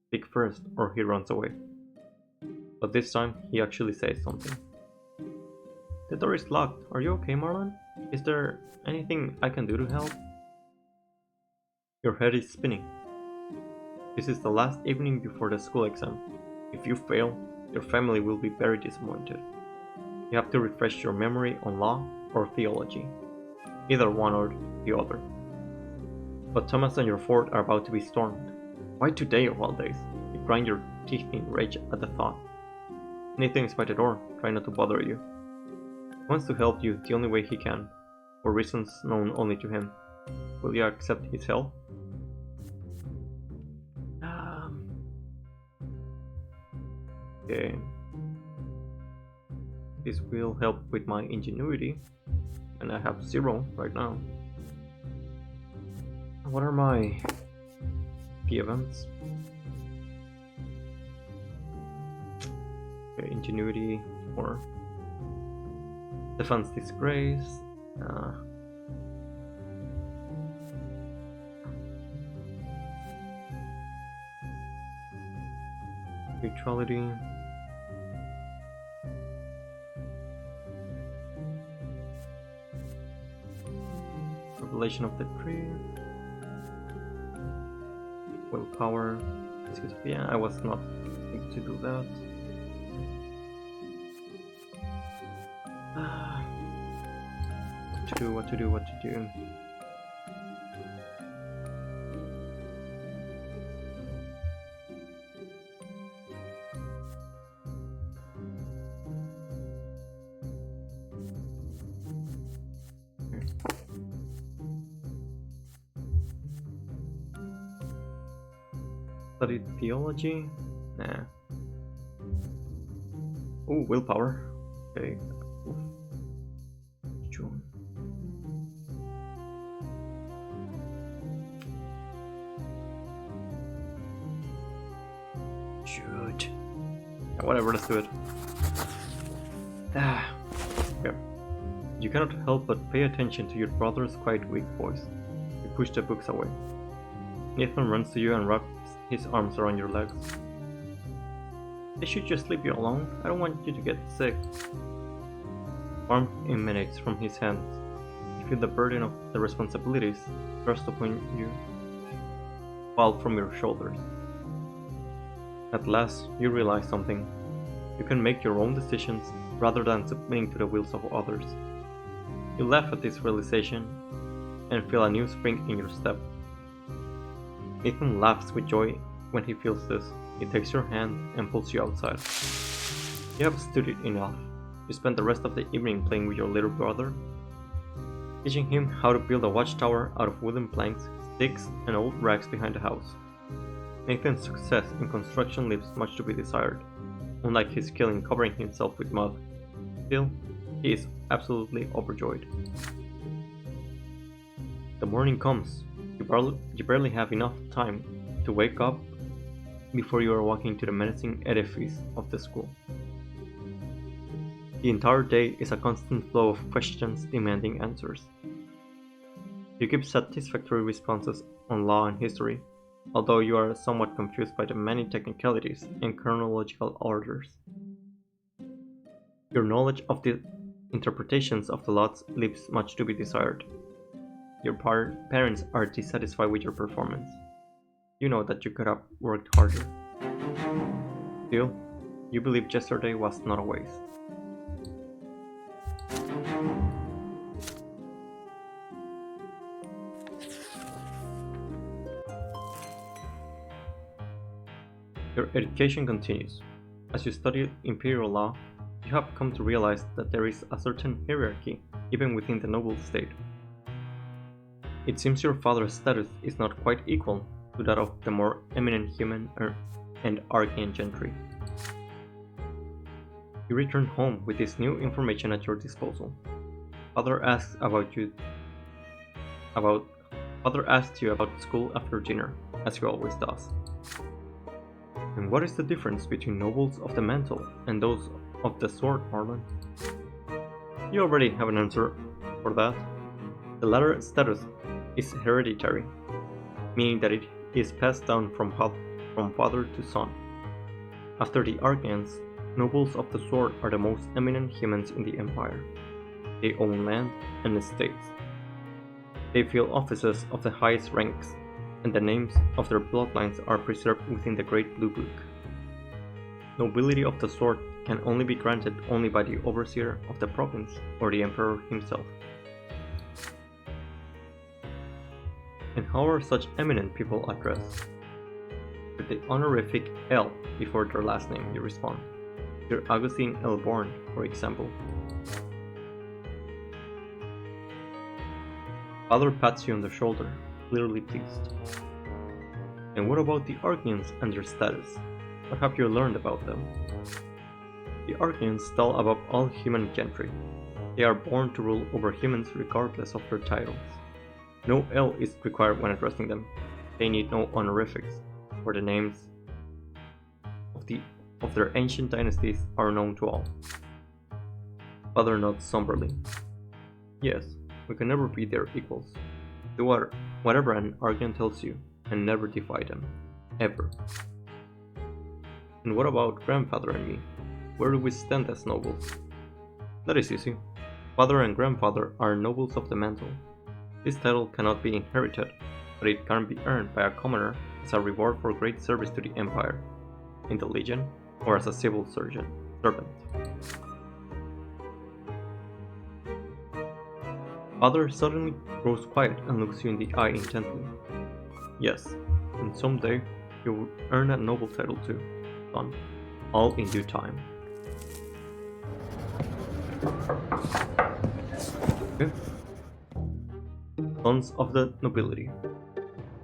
speak first or he runs away. But this time, he actually says something. The door is locked. Are you okay, Marlon? Is there anything I can do to help? Your head is spinning. This is the last evening before the school exam. If you fail, your family will be very disappointed. You have to refresh your memory on law or theology. Either one or the other. But Thomas and your fort are about to be stormed. Why today of all days? You grind your teeth in rage at the thought. Nathan is by the door, trying not to bother you. He wants to help you the only way he can, for reasons known only to him. Will you accept his help? Okay. This will help with my ingenuity, and I have 0 right now. What are my key events? Okay, ingenuity 4. Defense disgrace. Neutrality. Revelation of the tree. Willpower. Yeah, I was not able to do that. What to do. Study theology? Nah. Oh, willpower. Okay. June. Shoot. Yeah, whatever, let's do it. Okay. You cannot help but pay attention to your brother's quite weak voice. You push the books away. Nathan runs to you and wraps his arms around your legs. They should just leave you alone. I don't want you to get sick. Warmth emanates from his hands. You feel the burden of the responsibilities thrust upon you fall from your shoulders. At last, you realize something. You can make your own decisions rather than submitting to the wills of others. You laugh at this realization and feel a new spring in your step. Nathan laughs with joy when he feels this. He takes your hand and pulls you outside. You have studied enough. You spend the rest of the evening playing with your little brother, teaching him how to build a watchtower out of wooden planks, sticks, and old rags behind the house. Nathan's success in construction leaves much to be desired, unlike his skill in covering himself with mud. Still, he is absolutely overjoyed. The morning comes. You barely have enough time to wake up before you are walking to the menacing edifice of the school. The entire day is a constant flow of questions demanding answers. You give satisfactory responses on law and history, although you are somewhat confused by the many technicalities and chronological orders. Your knowledge of the interpretations of the laws leaves much to be desired. Your parents are dissatisfied with your performance. You know that you could have worked harder. Still, you believe yesterday was not a waste. Your education continues. As you study imperial law, you have come to realize that there is a certain hierarchy even within the noble state. It seems your father's status is not quite equal to that of the more eminent human and arcane gentry. You return home with this new information at your disposal. Father asks you about school after dinner, as he always does. And what is the difference between nobles of the mantle and those of the sword, Marlon? You already have an answer for that. The latter status is hereditary, meaning that it is passed down from father to son. After the archons, nobles of the sword are the most eminent humans in the empire. They own land and estates. They fill offices of the highest ranks, and the names of their bloodlines are preserved within the Great Blue Book. Nobility of the sword can only be granted only by the overseer of the province or the emperor himself. And how are such eminent people addressed? With the honorific L before their last name, you respond. Sir Augustine L. Bourne, for example. Father pats you on the shoulder, clearly pleased. And what about the Archeans and their status? What have you learned about them? The Archeans stand above all human gentry. They are born to rule over humans regardless of their titles. No L is required when addressing them. They need no honorifics, for the names of their ancient dynasties are known to all. Father nods somberly. Yes, we can never be their equals. Do whatever an Archean tells you, and never defy them. Ever. And what about grandfather and me? Where do we stand as nobles? That is easy. Father and grandfather are nobles of the mantle. This title cannot be inherited, but it can be earned by a commoner as a reward for great service to the empire, in the legion, or as a civil servant. Father suddenly grows quiet and looks you in the eye intently. Yes, and someday you will earn a noble title too, son. All in due time. Okay. Sons of the nobility.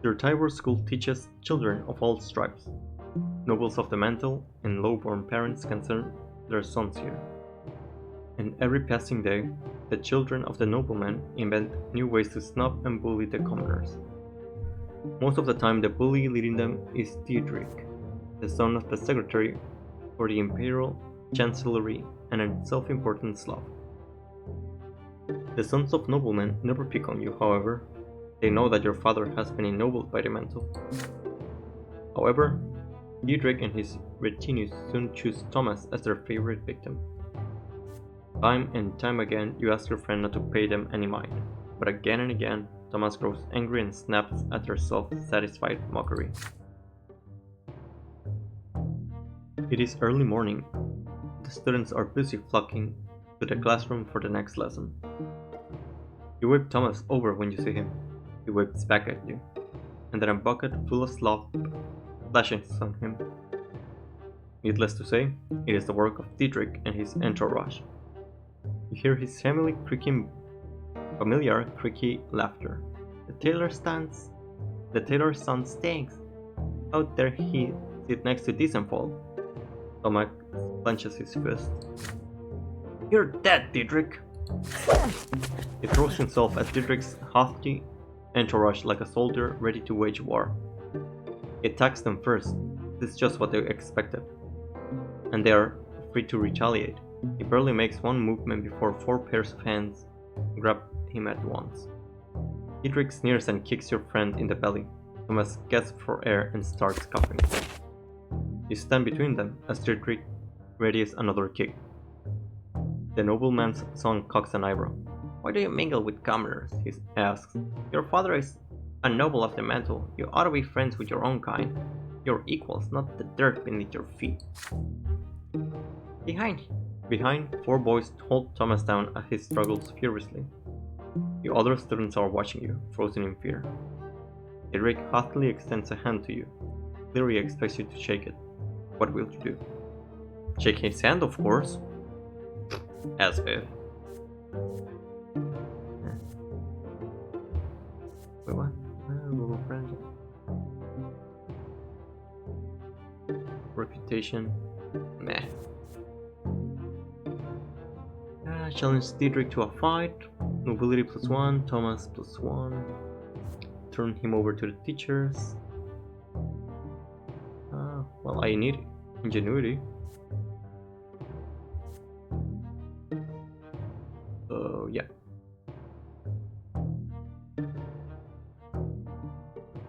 Your Tybor school teaches children of all stripes. Nobles of the mantle and low-born parents can send their sons here. And every passing day, the children of the noblemen invent new ways to snub and bully the commoners. Most of the time, the bully leading them is Diedrich, the son of the secretary for the imperial chancellery and a self-important Slav. The sons of noblemen never pick on you, however. They know that your father has been ennobled by the mantle. However, Diedrich and his retinue soon choose Thomas as their favorite victim. Time and time again, you ask your friend not to pay them any mind, but again and again, Thomas grows angry and snaps at their self-satisfied mockery. It is early morning. The students are busy flocking to the classroom for the next lesson. You whip Thomas over when you see him. He whips back at you, and then a bucket full of slop splashes on him. Needless to say, it is the work of Diedrich and his entourage. You hear his familiar creaky laughter. The tailor's son stinks. How dare he sit next to Disenfall? Thomas clenches his fist. You're dead, Diedrich! He throws himself at Diedrich's haughty entourage like a soldier ready to wage war. He attacks them first. This is just what they expected. And they are free to retaliate. He barely makes one movement before 4 pairs of hands grab him at once. Dietrich sneers and kicks your friend in the belly. Thomas gasps for air and starts coughing. You stand between them as Dietrich readies another kick. The nobleman's son cocks an eyebrow. Why do you mingle with commoners? He asks. Your father is a noble of the mantle. You ought to be friends with your own kind. Your equals, not the dirt beneath your feet. Behind, 4 boys hold Thomas down as he struggles furiously. The other students are watching you, frozen in fear. Dietrich haughtily extends a hand to you. Clearly expects you to shake it. What will you do? Shake his hand, of course. As if. Wait, what? Brante. Reputation. Meh. Challenge Dietrich to a fight. Nobility +1, Thomas +1. Turn him over to the teachers. Well, I need ingenuity. Yeah.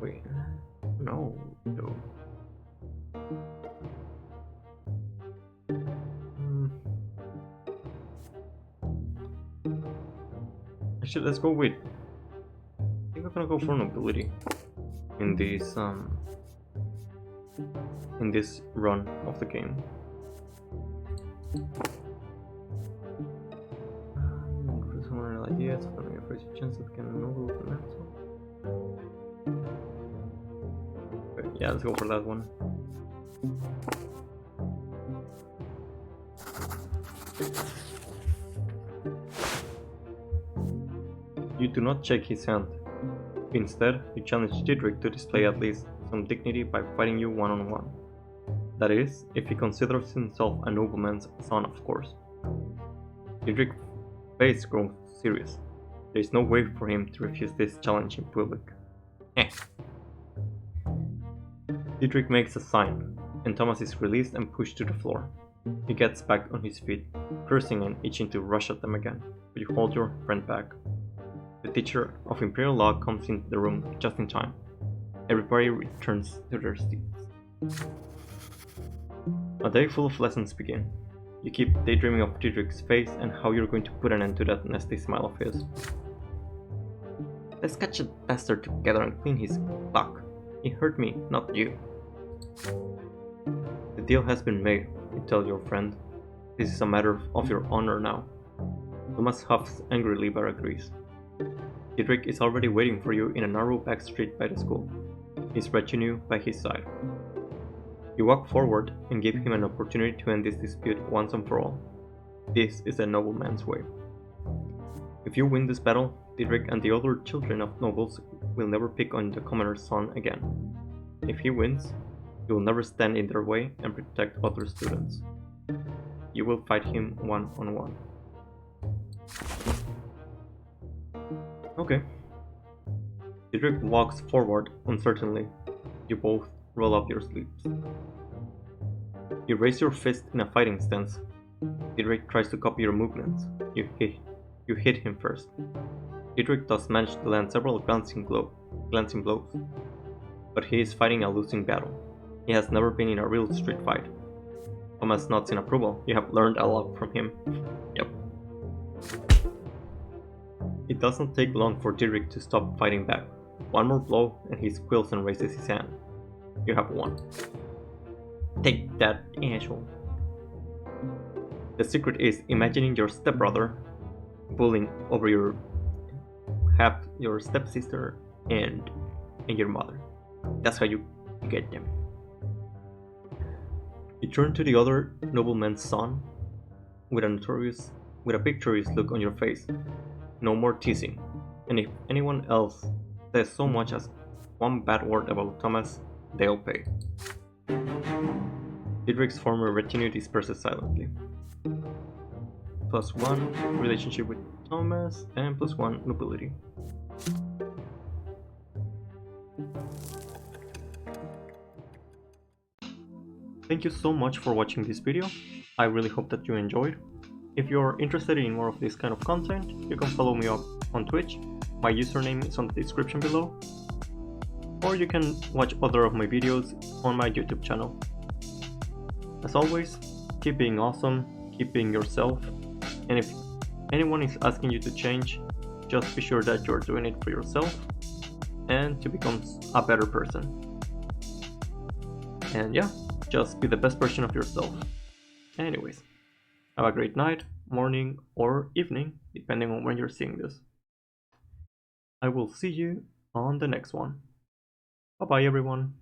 Wait. No. Actually, let's go with. I think I'm gonna go for nobility in this run of the game. Ideas, gonna be a first chance of getting a noble of the mantle. Okay, yeah, let's go for that one. You do not shake his hand. Instead, you challenge Dietrich to display at least some dignity by fighting you one-on-one. That is, if he considers himself a nobleman's son, of course. Dietrich's face grows serious. There is no way for him to refuse this challenge in public. Dietrich makes a sign, and Thomas is released and pushed to the floor. He gets back on his feet, cursing and itching to rush at them again, but you hold your friend back. The teacher of Imperial Law comes into the room just in time. Everybody returns to their seats. A day full of lessons begin. You keep daydreaming of Dietrich's face and how you're going to put an end to that nasty smile of his. Let's catch that bastard together and clean his clock. He hurt me, not you. The deal has been made, you tell your friend. This is a matter of your honor now. Thomas huffs angrily but agrees. Dietrich is already waiting for you in a narrow back street by the school, his retinue by his side. You walk forward and give him an opportunity to end this dispute once and for all. This is a nobleman's way. If you win this battle, Dietrich and the other children of nobles will never pick on the commoner's son again. If he wins, you will never stand in their way and protect other students. You will fight him one-on-one. Okay. Dietrich walks forward uncertainly. You both roll up your sleeves. You raise your fist in a fighting stance. Dietrich tries to copy your movements. You hit him first. Dietrich does manage to land several glancing blows, but he is fighting a losing battle. He has never been in a real street fight. Thomas nods in approval. You have learned a lot from him. Yep. It doesn't take long for Dietrich to stop fighting back. One more blow and he squeals and raises his hand. You have won. Take that, asshole. The secret is imagining your stepbrother bullying over your stepsister and your mother. That's how you get them. You turn to the other nobleman's son with a victorious look on your face. No more teasing, and if anyone else says so much as one bad word about Thomas, they'll pay. Dietrich's former retinue disperses silently. +1 relationship with Thomas, and +1 nobility. Thank you so much for watching this video. I really hope that you enjoyed. If you're interested in more of this kind of content, you can follow me up on Twitch. My username is on the description below. Or you can watch other of my videos on my YouTube channel. As always, keep being awesome, keep being yourself, and if anyone is asking you to change, just be sure that you're doing it for yourself and to become a better person. And yeah, just be the best version of yourself. Anyways, have a great night, morning, or evening, depending on when you're seeing this. I will see you on the next one. Bye bye everyone.